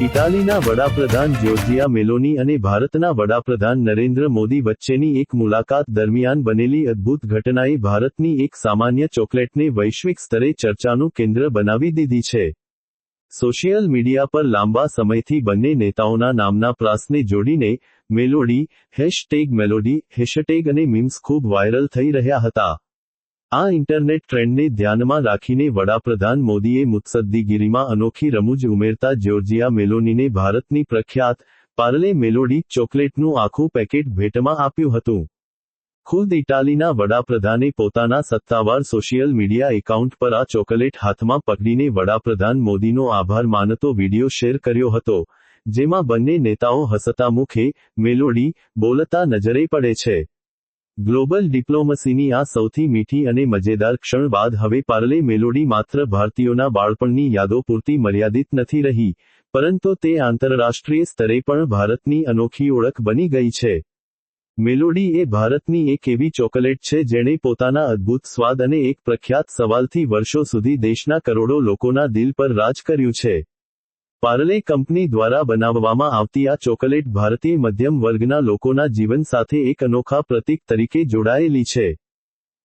ઇટાલીના વડાપ્રધાન જ્યોર્જિયા મેલોની અને ભારતના વડાપ્રધાન નરેન્દ્ર મોદી વચ્ચેની એક મુલાકાત દરમિયાન બનેલી અદ્ભુત ઘટનાએ ભારતની એક સામાન્ય ચોકલેટને વૈશ્વિક સ્તરે ચર્ચાનું કેન્દ્ર બનાવી દીધી છે. સોશિયલ મીડિયા પર લાંબા સમયથી બંને નેતાઓના નામના પ્રાસને જોડીને મેલોડી, #મેલોડી, હેશટેગ અને મીમ્સ ખૂબ વાયરલ થઈ રહ્યા હતા. આ ઇન્ટરનેટ ટ્રેન્ડને ધ્યાનમાં રાખીને વડાપ્રધાન મોદીએ મુત્સદ્દીગીરીમાં અનોખી રમૂજ ઉમેરતા જ્યોર્જિયા મેલોનીને ભારતની પ્રખ્યાત પાર્લે મેલોડી ચોકલેટનું આખું પેકેટ ભેટમાં આપ્યું હતું. ખુદ ઇટાલીના વડાપ્રધાને પોતાના સત્તાવાર સોશિયલ મીડિયા એકાઉન્ટ પર આ ચોકલેટ હાથમાં પકડીને વડાપ્રધાન મોદીનો આભાર માનતો વિડિયો શેર કર્યો હતો, જેમાં બંને નેતાઓ હસતા મુખે મેલોડી બોલતા નજરે પડે છે. ગ્લોબલ ડિપ્લોમસીની આ સૌથી મીઠી અને મજેદાર ક્ષણ બાદ હવે પાર્લે મેલોડી માત્ર ભારતીયોના બાળપણની યાદો પૂરતી મર્યાદિત નથી રહી, પરંતુ તે આંતરરાષ્ટ્રીય સ્તરે પણ ભારતની અનોખી ઓળખ બની ગઈ છે. મેલોડી એ ભારતની એક એવી ચોકલેટ છે જેણે પોતાના અદ્ભુત સ્વાદ અને એક પ્રખ્યાત સવાલથી વર્ષો સુધી દેશના કરોડો લોકોના દિલ પર રાજ કર્યું છે. પાર્લે કંપની દ્વારા બનાવવામાં આવતી આ ચોકલેટ ભારતીય મધ્યમ વર્ગના લોકોના જીવન સાથે એક અનોખા પ્રતીક તરીકે જોડાયેલી છે.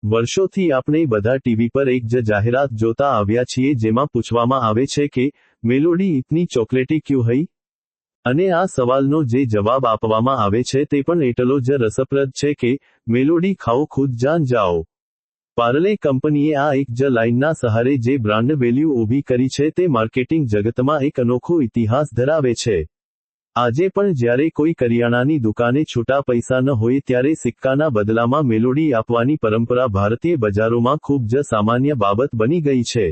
વર્ષોથી આપણે બધા ટીવી પર એક જ જાહેરાત જોતા આવ્યા છીએ જેમાં પૂછવામાં આવે છે કે મેલોડી ઇતની ચોકલેટી ક્યું હૈ? અને આ સવાલનો જે જવાબ આપવામાં આવે છે તે પણ એટલો જ રસપ્રદ છે કે મેલોડી ખાઓ ખુદ જાન જાઓ. પાર્લે કંપનીએ આ એક જ લાઇનના સહારે જે બ્રાન્ડ વેલ્યુ ઊભી કરી છે તે માર્કેટિંગ જગતમાં એક અનોખો ઇતિહાસ ધરાવે છે. આજે પણ જ્યારે કોઈ કરિયાણાની દુકાને છૂટા પૈસા ન હોય ત્યારે સિક્કાના બદલામાં મેલોડી આપવાની પરંપરા ભારતીય બજારોમાં ખૂબ જ સામાન્ય બાબત બની ગઈ છે.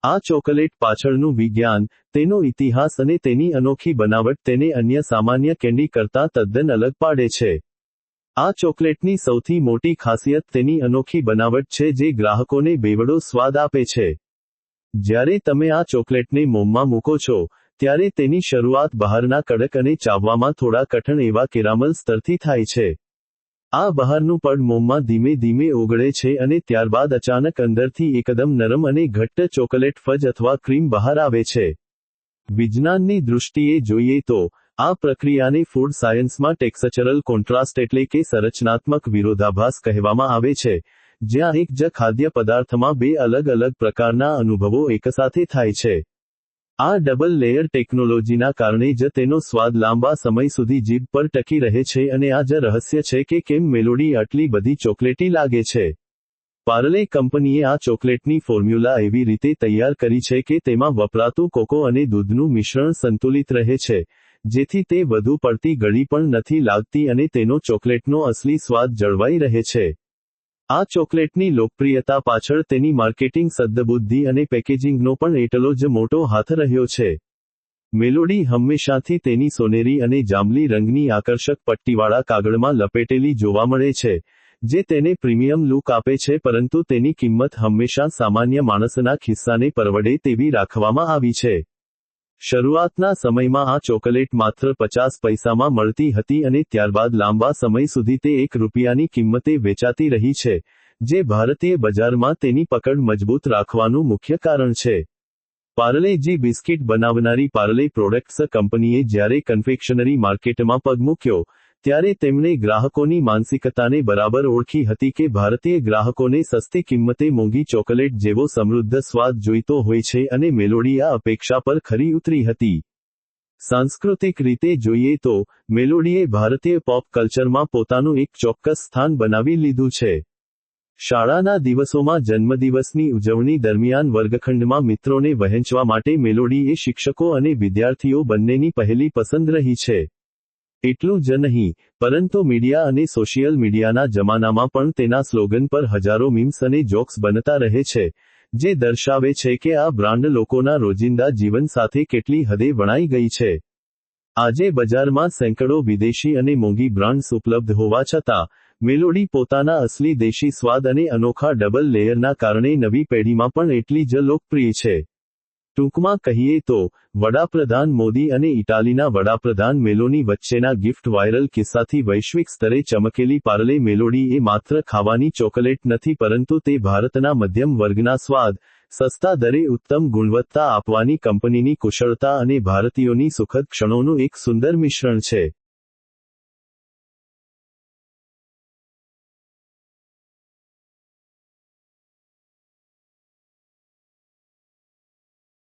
આ ચોકલેટ પાછળનું વિજ્ઞાન, તેનો ઇતિહાસ અને તેની અનોખી બનાવટ તેને અન્ય સામાન્ય કેન્ડી કરતાં તદ્દન અલગ પાડે છે. આ ચોકલેટની સૌથી મોટી ખાસિયત તેની અનોખી બનાવટ છે જે ગ્રાહકોને બેવડો સ્વાદ આપે છે. જ્યારે તમે આ ચોકલેટને મોંમાં મૂકો છો, ત્યારે તેની શરૂઆત બહારના કડક અને ચાવવામાં થોડા કઠણ એવા કેરામલ સ્તરથી થાય છે. આ બહારનું પડ મોંમાં ધીમે ધીમે ઓગળે છે અને ત્યારબાદ અચાનક અંદરથી એકદમ નરમ અને ઘટ્ટ ચોકલેટ ફજ અથવા ક્રીમ બહાર આવે છે. વિજ્ઞાનની દૃષ્ટિએ જોઈએ તો આ પ્રક્રિયાને ફૂડ સાયન્સમાં ટેક્સચરલ કોન્ટ્રાસ્ટ એટલે કે સંરચનાત્મક વિરોધાભાસ કહેવામાં આવે છે, જ્યાં એક જ ખાદ્ય પદાર્થમાં બે અલગ અલગ પ્રકારના અનુભવો એકસાથે થાય છે. આ ડબલ લેયર ટેકનોલોજીના કારણે જ તેનો સ્વાદ લાંબા સમય સુધી જીભ પર ટકી રહે છે અને આ જ રહસ્ય છે કે કેમ મેલોડી આટલી બધી ચોકલેટી લાગે છે. પાર્લે કંપનીએ આ ચોકલેટની ફોર્મ્યુલા એવી રીતે તૈયાર કરી છે કે તેમાં વપરાતું કોકો અને દૂધનું મિશ્રણ સંતુલિત રહે છે, જેથી તે વધુ પડતી ગળી પણ નથી લાગતી અને તેનો ચોકલેટનો અસલી સ્વાદ જળવાઈ રહે છે. આ ચોકલેટની લોકપ્રિયતા પાછળ તેની માર્કેટિંગ સદ્બુદ્ધિ અને પેકેજિંગનો પણ એટલો જ મોટો હાથ રહ્યો છે. મેલોડી હંમેશાથી તેની સોનેરી અને જાંબલી રંગની આકર્ષક પટ્ટીવાળા કાગળમાં લપેટેલી જોવા મળે છે, જે તેને પ્રીમિયમ લુક આપે છે, પરંતુ તેની કિંમત હંમેશા સામાન્ય માણસના ખિસ્સાને પરવડે તેવી રાખવામાં આવી છે. શરૂઆતના સમયમાં આ ચોકલેટ માત્ર 50 પૈસામાં મળતી હતી અને ત્યારબાદ લાંબા સમય સુધી તે ₹1ની કિંમતે વેચાતી રહી છે, જે ભારતીય બજારમાં તેની પકડ મજબૂત રાખવાનું મુખ્ય કારણ છે. પાર્લે જી બિસ્કિટ બનાવનારી પાર્લે પ્રોડક્ટ્સ કંપનીએ જ્યારે કન્ફેક્શનરી માર્કેટમાં પગ મૂક્યો, ત્યારે તેમણે ગ્રાહકોની માનસિકતાને બરાબર ઓળખી હતી કે ભારતીય ગ્રાહકોને સસ્તી કિંમતે મોંઘી ચોકલેટ જેવો સમૃદ્ધ સ્વાદ જોઈતો હોય છે અને મેલોડી આ અપેક્ષા પર ખરી ઉતરી હતી. સાંસ્કૃતિક રીતે જોઈએ તો મેલોડીએ ભારતીય પોપ કલ્ચરમાં પોતાનું એક ચોક્કસ સ્થાન બનાવી લીધું છે. શાળાના દિવસોમાં જન્મદિવસની ઉજવણી દરમિયાન વર્ગખંડમાં મિત્રોને વહેંચવા માટે મેલોડી એ શિક્ષકો અને વિદ્યાર્થીઓ બંનેની પહેલી પસંદ રહી છે. એટલું જ નહીં, પરંતુ મીડિયા અને સોશિયલ મીડિયાના જમાનામાં પણ તેના સ્લોગન પર હજારો મીમ્સ અને જોક્સ બનતા રહે છે, જે દર્શાવે છે કે આ બ્રાન્ડ લોકોના રોજિંદા જીવન સાથે કેટલી હદે વણાઈ ગઈ છે. આજે બજારમાં સેંકડો વિદેશી અને મોંઘી બ્રાન્ડ્સ ઉપલબ્ધ હોવા છતાં, મેલોડી પોતાના અસલી દેશી સ્વાદ અને અનોખા ડબલ લેયરના કારણે નવી પેઢીમાં પણ એટલી જ લોકપ્રિય છે. ટૂંકમાં કહીએ તો વડાપ્રધાન મોદી અને ઇટાલીના વડાપ્રધાન મેલોની વચ્ચેના ગિફ્ટ વાયરલ કિસ્સાથી વૈશ્વિક સ્તરે ચમકેલી પાર્લે મેલોડી એ માત્ર ખાવાની ચોકલેટ નથી પરંતુ તે ભારતના મધ્યમ વર્ગના સ્વાદ, સસ્તા દરે ઉત્તમ ગુણવત્તા આપવાની કંપનીની કુશળતા અને ભારતીયોની સુખદ ક્ષણોનું એક સુંદર મિશ્રણ છે.